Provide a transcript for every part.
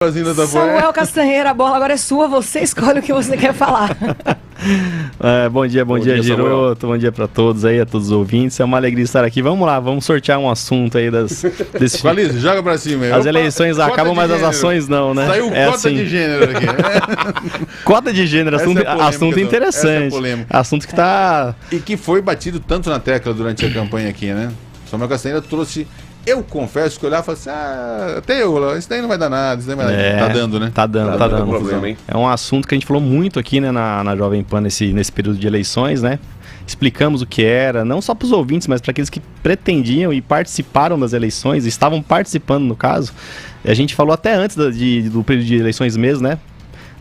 Samuel Castanheira, a bola agora é sua, você escolhe o que você quer falar. Bom dia, Giroto, bom dia para todos aí, a todos os ouvintes, é uma alegria estar aqui. Vamos lá, vamos sortear um assunto aí desse... Qualize, joga pra cima aí. As eleições acabam, mas as ações não, né? Saiu cota assim. De gênero aqui. Cota de gênero, assunto interessante. Assunto que tá... E que foi batido tanto na tecla durante a campanha aqui, né? Samuel Castanheira trouxe... Eu confesso que eu olhava e falei assim, até eu, isso daí não vai dar nada, isso daí não vai dar nada. Tá dando, né? Tá dando. Problema, hein? É um assunto que a gente falou muito aqui, né, na Jovem Pan nesse período de eleições, né? Explicamos o que era, não só para os ouvintes, mas para aqueles que pretendiam e participaram das eleições, estavam participando no caso. A gente falou até antes do período de eleições mesmo, né?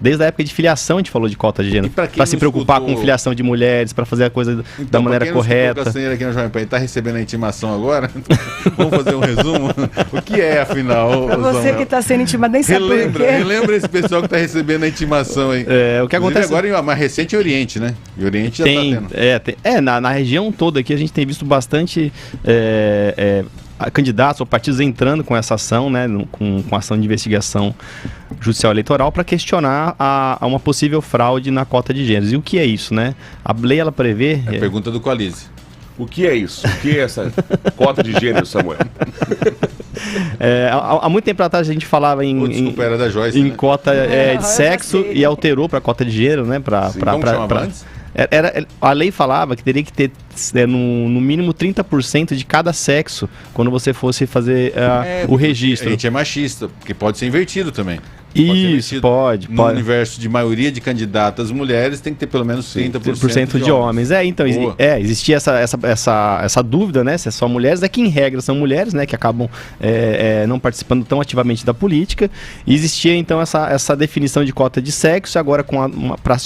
Desde a época de filiação a gente falou de cota de gênero, para se preocupar com filiação de mulheres, para fazer a coisa da maneira correta. Então, aqui no Jovem Pan, está recebendo a intimação agora? Vamos fazer um resumo? O que é, afinal? Para você que está sendo intimado, nem sabe por quê. Relembra esse pessoal que está recebendo a intimação aí. O que acontece agora é mais recente é Oriente, né? E Oriente já está tendo. Na região toda aqui a gente tem visto bastante... candidatos ou partidos entrando com essa ação, né, com ação de investigação judicial eleitoral para questionar a uma possível fraude na cota de gêneros. E o que é isso, né? A lei, ela prevê... É a pergunta do Qualize. O que é isso? O que é essa cota de gênero, Samuel? Há muito tempo atrás a gente falava era da Joyce, em cota de sexo e alterou para cota de gênero, né? Como chamava antes? A lei falava que teria que ter no mínimo 30% de cada sexo quando você fosse fazer o registro. A gente é machista, porque pode ser invertido também. Isso, pode. No universo de maioria de candidatas mulheres, tem que ter pelo menos 30% de homens. Então, existia essa dúvida, né? Se é só mulheres, que em regra são mulheres, né? Que acabam não participando tão ativamente da política. E existia, então, essa definição de cota de sexo, agora para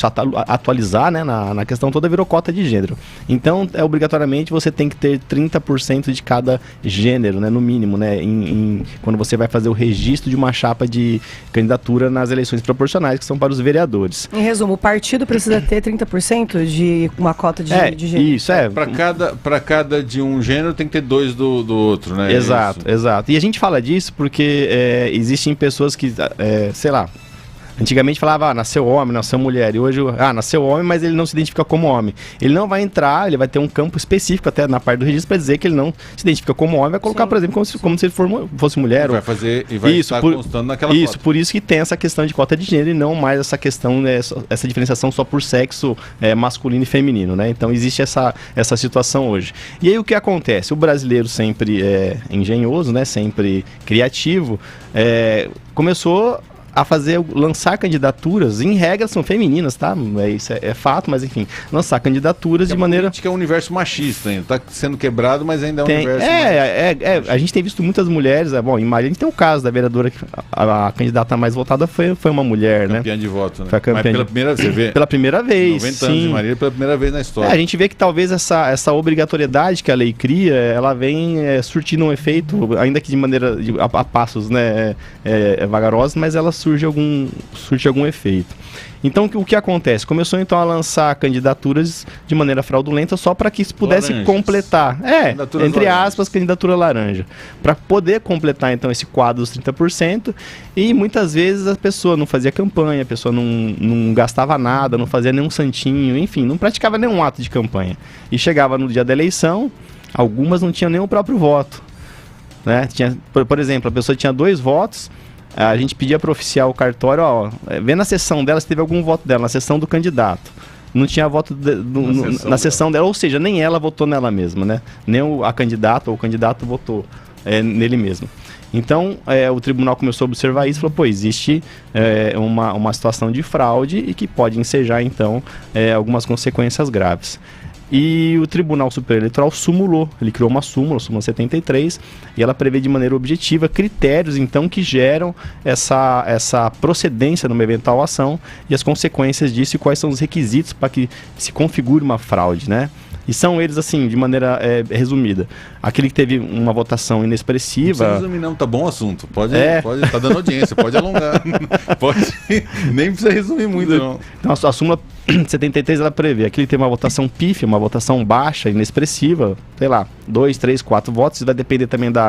atualizar, né? Na questão toda, virou cota de gênero. Então, obrigatoriamente, você tem que ter 30% de cada gênero, né? No mínimo, né? Quando você vai fazer o registro de uma chapa de candidatura nas eleições proporcionais, que são para os vereadores. Em resumo, o partido precisa ter 30% de uma cota de gênero. Isso, Para cada de um gênero tem que ter dois do outro, né? Exato. E a gente fala disso porque existem pessoas que, sei lá, antigamente falava, nasceu homem, nasceu mulher, e hoje, nasceu homem, mas ele não se identifica como homem. Ele não vai entrar, ele vai ter um campo específico até na parte do registro para dizer que ele não se identifica como homem, vai colocar, por exemplo, como se ele fosse mulher. Vai fazer e vai estar constando naquela cota. Por isso que tem essa questão de cota de gênero e não mais essa questão, essa diferenciação só por sexo masculino e feminino, né? Então existe essa situação hoje. E aí o que acontece? O brasileiro sempre engenhoso, né? Sempre criativo, começou a lançar candidaturas, em regra são femininas, tá? Isso é fato, mas enfim, lançar candidaturas de maneira... que é um universo machista ainda, tá sendo quebrado, mas ainda é um universo machista. A gente tem visto muitas mulheres, em Marília a gente tem o caso da vereadora, a candidata mais votada foi uma mulher, né? Campeã de voto, né? Foi campeã mas pela primeira vez, você vê? Pela primeira vez, 90 anos de Marília, pela primeira vez na história. A gente vê que talvez essa obrigatoriedade que a lei cria, ela vem surtindo um efeito, ainda que de maneira, a passos, né, vagarosos, mas ela surte algum efeito. Então, o que acontece? Começou então a lançar candidaturas de maneira fraudulenta só para que isso pudesse completar. Entre aspas, candidatura laranja. Para poder completar então esse quadro dos 30%, e muitas vezes a pessoa não fazia campanha, a pessoa não gastava nada, não fazia nenhum santinho, enfim, não praticava nenhum ato de campanha. E chegava no dia da eleição, algumas não tinham nem o próprio voto, né? Por exemplo, a pessoa tinha 2 votos, a gente pedia para o oficial o cartório, vê na sessão dela se teve algum voto dela, na sessão do candidato. Não tinha voto na sessão dela, ou seja, nem ela votou nela mesma, né? Nem a candidata ou o candidato votou nele mesmo. Então, o tribunal começou a observar isso e falou, existe uma situação de fraude e que pode ensejar, então, algumas consequências graves. E o Tribunal Superior Eleitoral sumulou, ele criou uma súmula 73, e ela prevê de maneira objetiva critérios, então, que geram essa procedência numa eventual ação e as consequências disso e quais são os requisitos para que se configure uma fraude, né? E são eles, assim, de maneira resumida. Aquele que teve uma votação inexpressiva... Não precisa resumir não, tá bom o assunto. Pode tá dando audiência, pode alongar. Nem precisa resumir muito, não. Então, a súmula 73 ela prevê aquele tem uma votação pífia, uma votação baixa, inexpressiva, sei lá, 2, 3, 4 votos, isso vai depender também do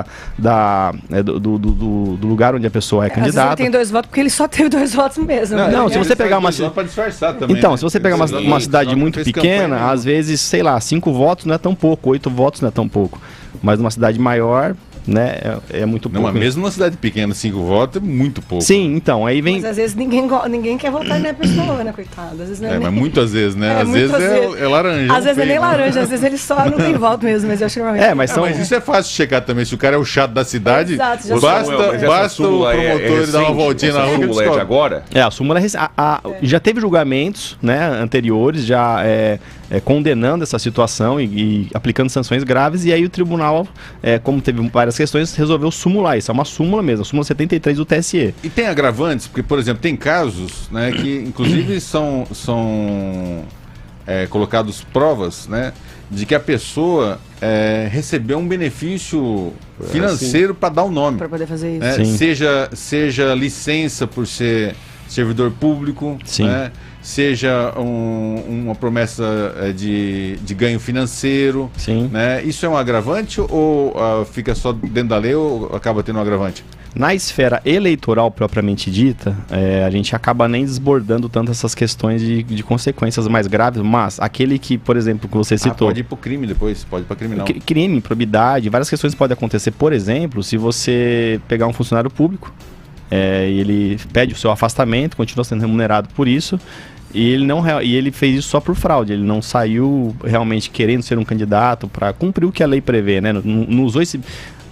lugar onde a pessoa é Às vezes candidata. ele tem 2 votos porque ele só teve 2 votos mesmo. Não, se você pegar uma para disfarçar também. Então, né? se você pegar uma cidade muito pequena, às vezes, sei lá, 5 votos não é tão pouco, 8 votos não é tão pouco. Mas numa cidade maior, né, é muito pouco. Não, mas mesmo numa cidade pequena, 5 votos é muito pouco. Sim, então, aí vem... Mas às vezes ninguém quer votar na pessoa, né, coitado? Às vezes não é nem... mas muitas vezes, né? Às vezes é laranja. Às vezes é nem laranja, às vezes ele só não tem voto mesmo, mas eu acho que normalmente... Mas isso é fácil de checar também. Se o cara é o chato da cidade, Exato, já basta o promotor ele dar uma voltinha na rua. A súmula é de agora? A súmula já teve julgamentos, né, anteriores, já condenando essa situação e aplicando sanções graves, e aí o tribunal, como teve várias questões, resolveu sumular. Isso é uma súmula mesmo, a súmula 73 do TSE. E tem agravantes, porque, por exemplo, tem casos, né, que inclusive são colocados provas, né, de que a pessoa recebeu um benefício financeiro para dar o nome. Para poder fazer isso. Né? Seja licença por ser servidor público, né? Seja uma promessa de ganho financeiro. Sim. Né? Isso é um agravante ou fica só dentro da lei ou acaba tendo um agravante? Na esfera eleitoral propriamente dita, a gente acaba nem desbordando tanto essas questões de consequências mais graves, mas aquele que, por exemplo, que você citou... Pode ir para o crime depois, pode ir para criminal. Crime, improbidade, várias questões podem acontecer. Por exemplo, se você pegar um funcionário público, e ele pede o seu afastamento, continua sendo remunerado por isso, e ele fez isso só por fraude, ele não saiu realmente querendo ser um candidato para cumprir o que a lei prevê, né? Não usou esse...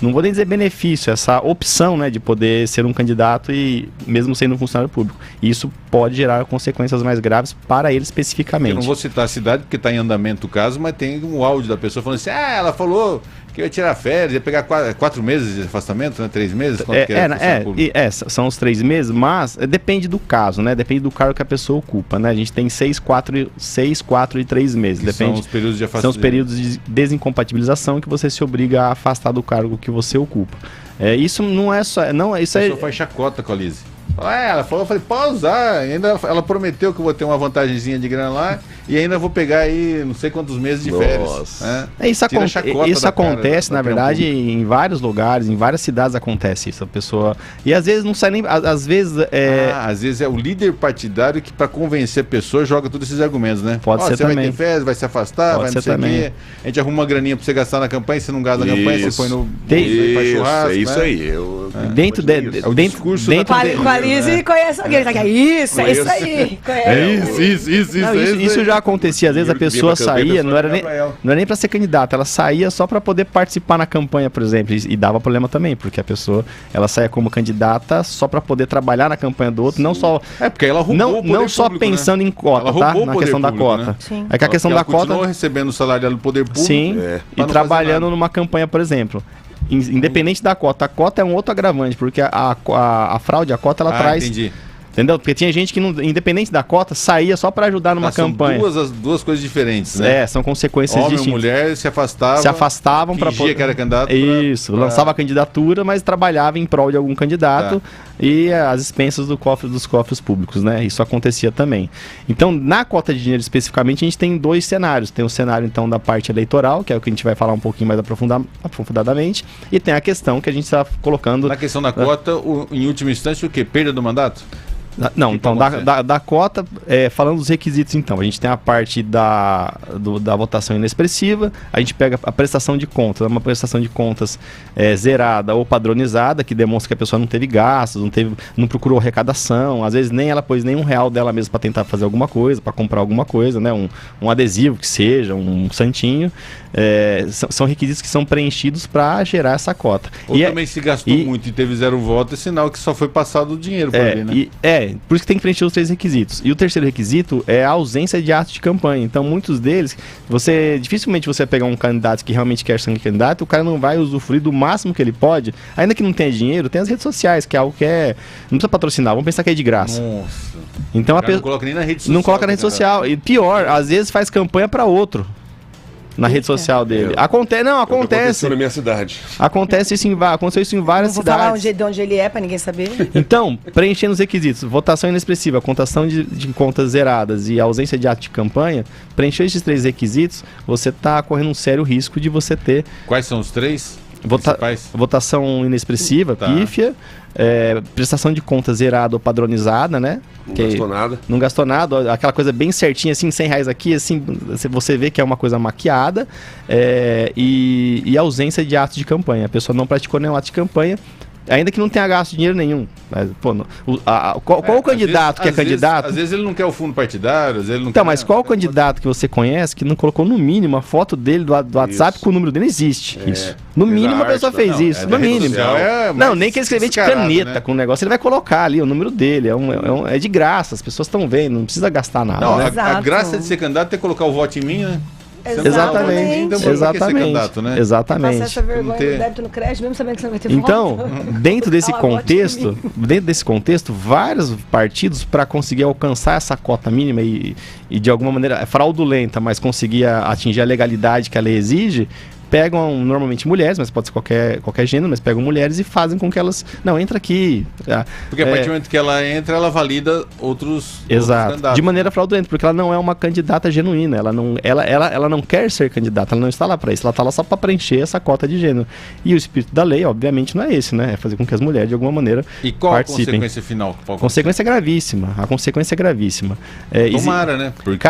Não vou nem dizer benefício, essa opção, né, de poder ser um candidato e mesmo sendo um funcionário público. E isso pode gerar consequências mais graves para ele especificamente. Eu não vou citar a cidade porque está em andamento o caso, mas tem um áudio da pessoa falando assim, ela falou que eu ia tirar férias, ia pegar 4 meses de afastamento, né, 3 meses? Quanto que são os 3 meses, mas depende do caso, né? Depende do cargo que a pessoa ocupa, né? A gente tem 6, 4 e 3 meses. Depende, são os períodos de afastamento. São os períodos de desincompatibilização que você se obriga a afastar do cargo que você ocupa. Isso não é só... Isso a pessoa faz chacota com a Lise. Ela falou, eu falei, pode usar. Ainda ela prometeu que eu vou ter uma vantagemzinha de grana lá e ainda vou pegar aí não sei quantos meses de férias. Isso acontece, na verdade, em vários lugares, em várias cidades acontece isso. A pessoa. E às vezes não sai nem. Às vezes às vezes é o líder partidário que, para convencer a pessoa, joga todos esses argumentos, né? Pode ser você também. Vai ter férias, vai se afastar, vai não sei o quê. A gente arruma uma graninha pra você gastar na campanha, você não gasta na campanha, você põe no. Faz churrasco. É isso aí. Dentro o discurso com a Lise conhece alguém. Isso aí. Isso já acontecia. Às vezes a pessoa saía, não era nem para ser candidata, ela saía só para poder participar na campanha, por exemplo, e dava problema também, porque a pessoa, ela saía como candidata só para poder trabalhar na campanha do outro, não só porque ela roubou não só público, pensando, né, em cota, tá? Na questão da cota. Né? É que a questão da cota continuou recebendo o salário do poder público. Sim, e trabalhando numa campanha, por exemplo. Independente da cota. A cota é um outro agravante, porque a fraude, a cota, ela traz... Entendi. Entendeu? Porque tinha gente que, independente da cota, saía só para ajudar numa campanha. São duas coisas diferentes, né? São consequências distintas. Homem e mulher se afastavam para poder... que era candidato. Isso, lançava a candidatura, mas trabalhava em prol de algum candidato e às expensas dos cofres públicos, né? Isso acontecia também. Então, na cota de dinheiro especificamente, a gente tem 2 cenários. Tem o cenário, então, da parte eleitoral, que é o que a gente vai falar um pouquinho mais aprofundadamente, e tem a questão que a gente está colocando... Na questão da cota, em última instância, o quê? Perda do mandato? Não, então da cota, falando dos requisitos, então, a gente tem a parte da votação inexpressiva, a gente pega a prestação de contas, uma prestação de contas zerada ou padronizada, que demonstra que a pessoa não teve gastos, não procurou arrecadação, às vezes nem ela pôs nem R$1 dela mesma para tentar fazer alguma coisa, para comprar alguma coisa, né, um adesivo que seja, um santinho, são requisitos que são preenchidos para gerar essa cota. Ou também se gastou muito e teve 0 voto, é sinal que só foi passado o dinheiro para ali, né? Por isso que tem que preencher os 3 requisitos. E o terceiro requisito é a ausência de atos de campanha. Então, muitos deles, dificilmente você vai pegar um candidato que realmente quer ser um candidato, o cara não vai usufruir do máximo que ele pode, ainda que não tenha dinheiro, tem as redes sociais, que é algo que não precisa patrocinar, vamos pensar que é de graça. Nossa. Então, não coloca nem na rede social. Não coloca na rede social. E pior, às vezes faz campanha para outro. na rede social dele. Acontece. Aconteceu na minha cidade. Aconteceu isso em várias Não vou falar cidades. de onde ele é, pra ninguém saber. Então, preenchendo os requisitos, votação inexpressiva, contação de contas zeradas e ausência de ato de campanha, preencher esses 3 requisitos, você está correndo um sério risco de você ter Quais são os 3 principais? votação inexpressiva, Tá. pífia, prestação de conta zerada ou padronizada, né? Não gastou nada. Não gastou nada, aquela coisa bem certinha, assim, R$100 aqui, assim, você vê que é uma coisa maquiada, e ausência de atos de campanha. A pessoa não praticou nenhum ato de campanha, ainda que não tenha gasto dinheiro nenhum. Mas, pô, qual o candidato que é candidato? Às vezes ele não quer o fundo partidário, às vezes ele não Então, quer... mas qual o candidato que você conhece que não colocou no mínimo a foto dele do WhatsApp com o número dele? Existe isso. No mínimo a pessoa fez isso, no mínimo. Não, nem que ele escrever de caneta com o negócio, ele vai colocar ali o número dele. É de graça, as pessoas estão vendo, não precisa gastar nada. Não, né? a graça de ser candidato é colocar o voto em mim, né? Exatamente. Então, por que ser candidato, né? Exatamente. Passar essa vergonha ter- do débito no crédito, mesmo sabendo que você não vai ter Então, voto. dentro desse Fala, vote em contexto, vários partidos, para conseguir alcançar essa cota mínima e de alguma maneira fraudulenta, mas conseguir atingir a legalidade que a lei exige, pegam normalmente mulheres, mas pode ser qualquer gênero, mas pegam mulheres e fazem com que elas... Não, entra aqui. Porque a partir do momento que ela entra, ela valida outros Exato. candidatos. De maneira fraudulenta, porque ela não é uma candidata genuína. Ela não quer ser candidata, ela não está lá para isso. Ela está lá só para preencher essa cota de gênero. E o espírito da lei, obviamente, não é esse, né? É fazer com que as mulheres, de alguma maneira, E qual participem. a consequência final? A consequência é gravíssima. A consequência é gravíssima. Tomara, né? Porque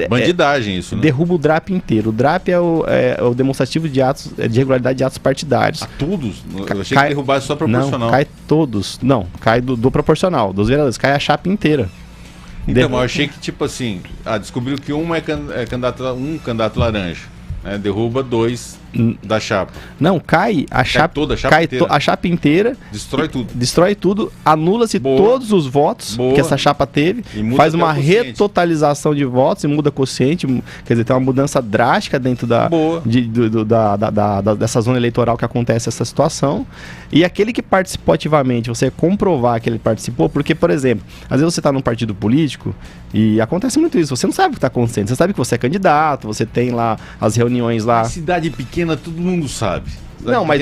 bandidagem isso, né? Derruba o DRAP inteiro. O DRAP é o demonstrativo de atos, de irregularidade de atos partidários. A todos? Eu achei que derrubasse só proporcional. Não, cai todos. Não, cai do proporcional, dos vereadores. Cai a chapa inteira. Então, mas eu achei que, tipo assim, descobriu que um candidato laranja, né? Derruba 2 da chapa. Não, cai a chapa, toda a chapa inteira. a chapa inteira. Destrói tudo. Anula-se todos os votos que essa chapa teve, faz uma retotalização de votos e muda quociente, quer dizer, tem uma mudança drástica dentro dessa zona eleitoral que acontece essa situação. E aquele que participou ativamente, você comprovar que ele participou, porque, por exemplo, às vezes você está num partido político e acontece muito isso, você não sabe o que está acontecendo, você sabe que você é candidato, você tem lá as reuniões lá. Cidade pequena, todo mundo sabe. Não, mas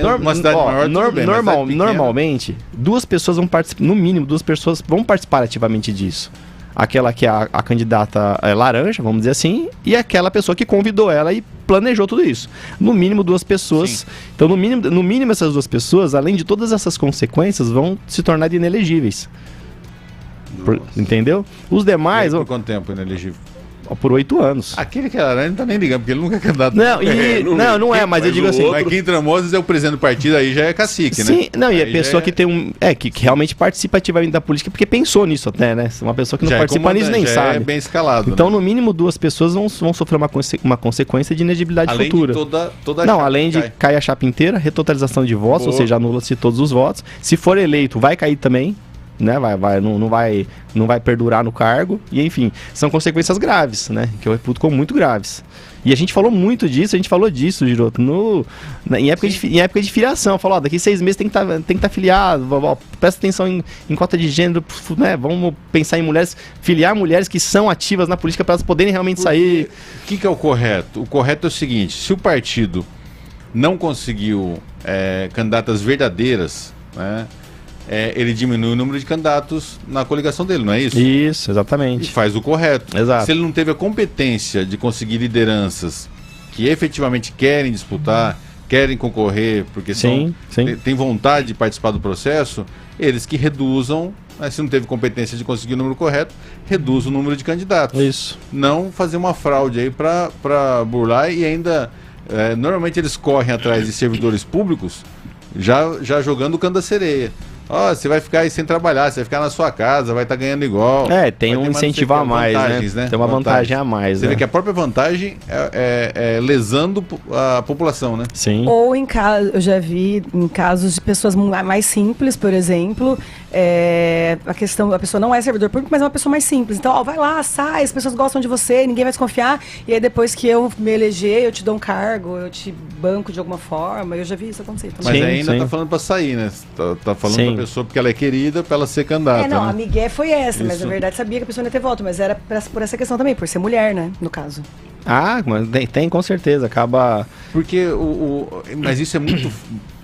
normalmente, duas pessoas vão participar, no mínimo, duas pessoas vão participar ativamente disso. Aquela que é a candidata laranja, vamos dizer assim, e aquela pessoa que convidou ela e planejou tudo isso. No mínimo, duas pessoas. Sim. Então, no mínimo, essas duas pessoas, além de todas essas consequências, vão se tornar inelegíveis. Entendeu? Os demais... Por quanto tempo inelegível? Por 8 anos. Aquele que é laranja não tá nem ligando, porque ele nunca é candidato. Não é, mas eu digo assim... Mas quem Tramosos é o presidente do partido, aí já é cacique, né? Sim, não, e a pessoa que tem que realmente participa ativamente da política, porque pensou nisso até, né? Uma pessoa que não participa nisso nem sabe. É bem escalado. Então, no mínimo, duas pessoas vão sofrer uma consequência de inegibilidade futura. Além de toda a não, além de cair a chapa inteira, retotalização de votos, ou seja, anula-se todos os votos. Se for eleito, vai cair também. Né? Não vai perdurar no cargo. E enfim, são consequências graves, né? Que eu reputo como muito graves. E a gente falou muito disso, Giroto, em época de filiação. Falou, daqui 6 meses tem que estar filiado, presta atenção em cota de gênero, né? Vamos pensar em filiar mulheres que são ativas na política para elas poderem realmente sair. O que é o correto? O correto é o seguinte, se o partido não conseguiu candidatas verdadeiras, né? Ele diminui o número de candidatos na coligação dele, não é isso? Isso, exatamente. E faz o correto. Exato. Se ele não teve a competência de conseguir lideranças que efetivamente querem disputar, querem concorrer, porque têm vontade de participar do processo, eles que reduzam, se não teve competência de conseguir o número correto, reduz o número de candidatos. Isso. Não fazer uma fraude aí para burlar e ainda... normalmente eles correm atrás de servidores públicos já jogando o cano da sereia. Você vai ficar aí sem trabalhar, você vai ficar na sua casa, vai estar ganhando igual. Tem um incentivo a mais, né? Tem uma vantagem a mais. Você vê que a própria vantagem é lesando a população, né? Sim. Ou eu já vi em casos de pessoas mais simples, por exemplo, a pessoa não é servidor público, mas é uma pessoa mais simples. Então, ó, vai lá, sai, as pessoas gostam de você, ninguém vai desconfiar. E aí depois que eu me eleger, eu te dou um cargo, eu te banco de alguma forma. Eu já vi isso acontecer também. Mas ainda tá falando pra sair, né? Tá falando pra pessoa porque ela é querida, pra ela ser candidata. Não, né? a migué foi essa, mas na verdade sabia que a pessoa não ia ter voto, mas era por essa questão também, por ser mulher, né, no caso. Mas tem com certeza, acaba... Porque mas isso é muito,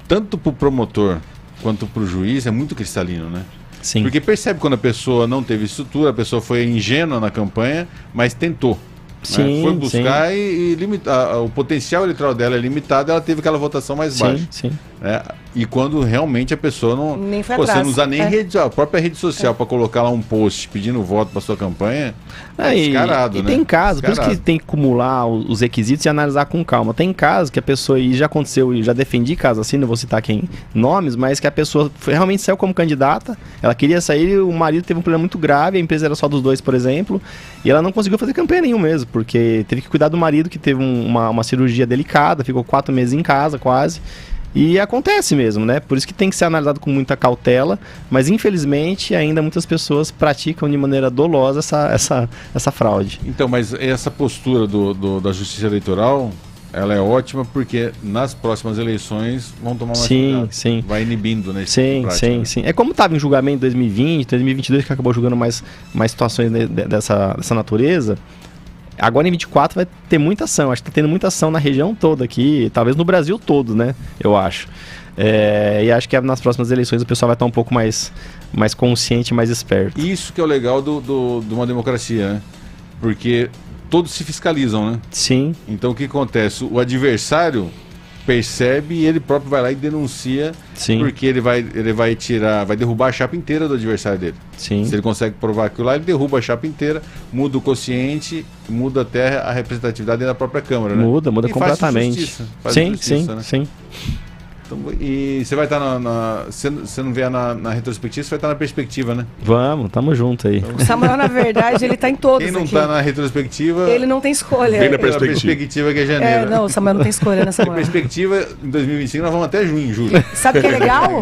tanto pro promotor quanto pro juiz, é muito cristalino, né? Sim. Porque percebe quando a pessoa não teve estrutura, a pessoa foi ingênua na campanha, mas tentou. Sim, né? Foi buscar e o potencial eleitoral dela é limitado, ela teve aquela votação mais baixa. Sim. Né? E quando realmente a pessoa não... Nem foi você atrás. não usa nem a própria rede social para colocar lá um post pedindo voto para sua campanha, descarado, né? Tem casos, por isso que tem que acumular os requisitos e analisar com calma. Tem casos que a pessoa, e já aconteceu, e já defendi casos assim, não vou citar nomes, mas que a pessoa realmente saiu como candidata, ela queria sair, o marido teve um problema muito grave, a empresa era só dos dois, por exemplo, e ela não conseguiu fazer campanha nenhuma mesmo, porque teve que cuidar do marido que teve uma cirurgia delicada, ficou 4 meses em casa quase. E acontece mesmo, né? Por isso que tem que ser analisado com muita cautela, mas infelizmente ainda muitas pessoas praticam de maneira dolosa essa fraude. Então, mas essa postura da Justiça Eleitoral, ela é ótima porque nas próximas eleições vão tomar mais cuidado. Sim. Vai inibindo, né? Sim. É como estava em julgamento em 2020, 2022, que acabou julgando mais situações dessa natureza. Agora em 24 vai ter muita ação, acho que tá tendo muita ação na região toda aqui, talvez no Brasil todo, né, eu acho. E acho que nas próximas eleições o pessoal vai estar um pouco mais consciente, mais esperto. Isso que é o legal de uma democracia, né? Porque todos se fiscalizam, né? Sim. Então o que acontece? O adversário percebe e ele próprio vai lá e denuncia. Sim. Porque ele vai derrubar a chapa inteira do adversário dele. Sim. Se ele consegue provar aquilo lá, ele derruba a chapa inteira, muda o quociente, muda até a representatividade da própria Câmara, né? Muda completamente. Faz justiça, né? Sim. Então, e você vai estar você não vier na retrospectiva, você vai estar na perspectiva, né? Vamos, tamo junto aí. O Samuel, na verdade, ele tá em todos. Quem não tá na retrospectiva... Ele não tem escolha. Vem na A perspectiva que é janeiro. Não, o Samuel não tem escolha, né, Samuel? A perspectiva, em 2025, nós vamos até julho. Sabe o que é legal?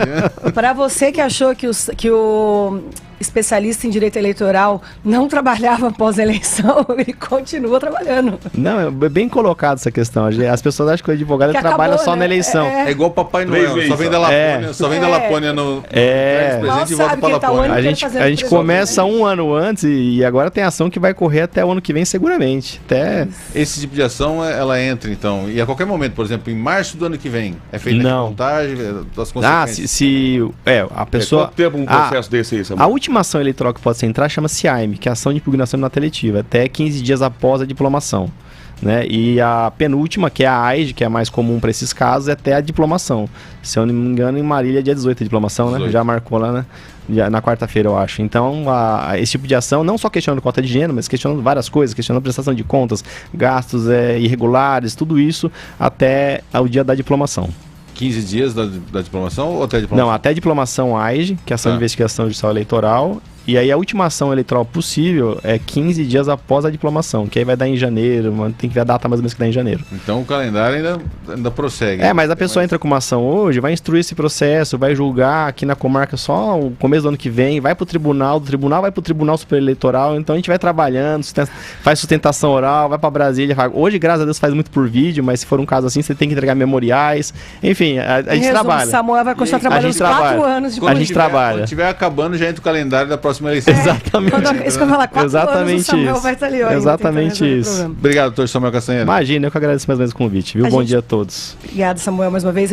Para você que achou que o especialista em direito eleitoral não trabalhava após a eleição, ele continua trabalhando. Não, é bem colocado essa questão. As pessoas acham que o advogado trabalha só na eleição. É igual Papai Noel, só vem da Lapônia, no presente e volta pra Lapônia. A gente começa um ano antes e agora tem ação que vai correr até o ano que vem seguramente. Esse tipo de ação, ela entra então, e a qualquer momento, por exemplo, em março do ano que vem, é feita a recontagem das consequências. A pessoa... Quanto tempo um processo desse aí, Samuel? A última ação eleitoral que pode ser entrar chama-se AIME, que é ação de impugnação na eletiva, até 15 dias após a diplomação. Né? E a penúltima, que é a AIGE, que é a mais comum para esses casos, é até a diplomação. Se eu não me engano, em Marília é dia 18 a diplomação, 18. Né? Já marcou lá, né? Na quarta-feira, eu acho. Então, esse tipo de ação, não só questionando cota de gênero, mas questionando várias coisas, questionando prestação de contas, gastos irregulares, tudo isso, até o dia da diplomação. 15 dias da diplomação ou até a diplomação? Não, até a diplomação AIGE, que é a ação de investigação judicial eleitoral. E aí a última ação eleitoral possível é 15 dias após a diplomação, que aí vai dar em janeiro, tem que ver a data mais ou menos que dá em janeiro. Então o calendário ainda prossegue. Mas a pessoa entra com uma ação hoje, vai instruir esse processo, vai julgar aqui na comarca só o começo do ano que vem, vai pro tribunal, do tribunal vai pro Tribunal Superior Eleitoral, então a gente vai trabalhando, faz sustentação oral, vai pra Brasília. Hoje, graças a Deus, faz muito por vídeo, mas se for um caso assim, você tem que entregar memoriais. Enfim, a gente trabalha. Samuel vai continuar trabalhando uns 4 anos de a gente trabalha. Quando estiver acabando, já entra o calendário da próxima eleição. Exatamente. Isso que eu falar, 4 anos, o Samuel vai estar ali. Exatamente isso. Obrigado, doutor Samuel Castanheira. Imagina, eu que agradeço mais ou menos o convite, viu? Bom dia a todos. Obrigado, Samuel, mais uma vez.